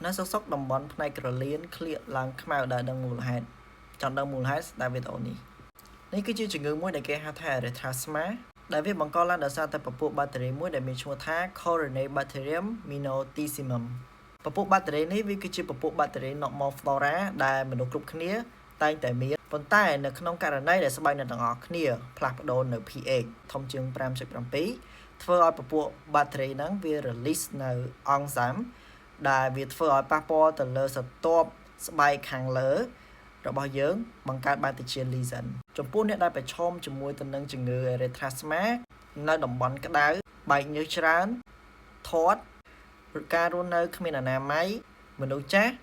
nó sốc đồng bónផ្នែកក្រលៀនក្លៀកឡើងខ្មៅដែលដឹងមូលហេតុចង់ដឹងមូលហេតុដែលវីដេអូនេះគឺជាជំងឺមួយដែលគេហៅថា erythrasma ដែលវាបង្កឡើងដោយសារតែពពួកបាក់តេរីមួយដែលមានឈ្មោះថា Corynebacterium minotissimum ពពួកបាក់តេរីនេះវាគឺជាពពួកបាក់តេរី normal flora ដែលមនុស្សគ្រប់គ្នាតែងតែមានប៉ុន្តែនៅក្នុងករណីដែលស្បែកអ្នកទាំងអស់គ្នាផ្លាស់ប្ដូរនៅ pH ធំជាង 5.7 ធ្វើឲ្យពពួកបាក់តេរីហ្នឹងវា release នៅអង់សាំដែលវាធ្វើឲ្យប៉ះពាល់ទៅលើស្រទាប់ស្បែកខាងលើរបស់យើងបង្កើតបានជា lesion ចំពោះអ្នកដែលប្រឈមជាមួយទៅនឹងជំងឺ erythrasma នៅតំបន់ក្តៅបែកញើសច្រើនធាត់ការរស់នៅគ្មានអនាម័យមនុស្សចាស់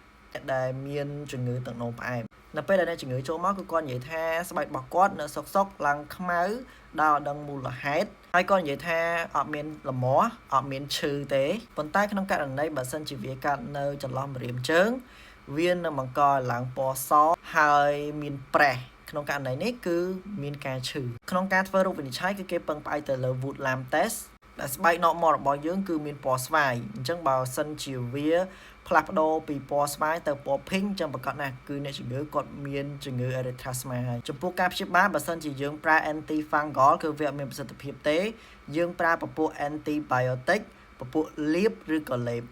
ដែលមានជំងឺទឹកនោមផ្អែមនៅពេលដែលអ្នកជំងឺចូលមកគឺគាត់និយាយថាស្បែករបស់គាត់នៅសុកឡើងខ្មៅដោយអត់ដឹងមូលហេតុហើយគាត់និយាយថាអត់មានលមាស់អត់មានឈឺទេប៉ុន្តែក្នុងករណីបើសិនជាវាកើតនៅចន្លោះម្រាមជើងវានឹងបង្កឲ្យឡើងពណ៌សហើយមានប្រេះក្នុងករណីនេះគឺមានការឈឺក្នុងការធ្វើរោគវិនិច្ឆ័យគឺគេពឹងផ្អែកទៅលើ Wood Lamb test ដែលស្បែក normal របស់យើងគឺមានពណ៌ស្វាយអញ្ចឹងបើសិនជាវាផ្លាស់ប្ដូរពីពណ៌ស្វាយទៅពណ៌ pink អញ្ចឹងប្រកាសណាស់គឺអ្នកជំងឺគាត់មានជំងឺ erythrasma ហើយចំពោះការព្យាបាលបើសិនជាយើងប្រើ anti fungal គឺវាអត់មានប្រសិទ្ធភាពទេយើងប្រើពពួក antibiotic ពពួកលាបឬក៏លេប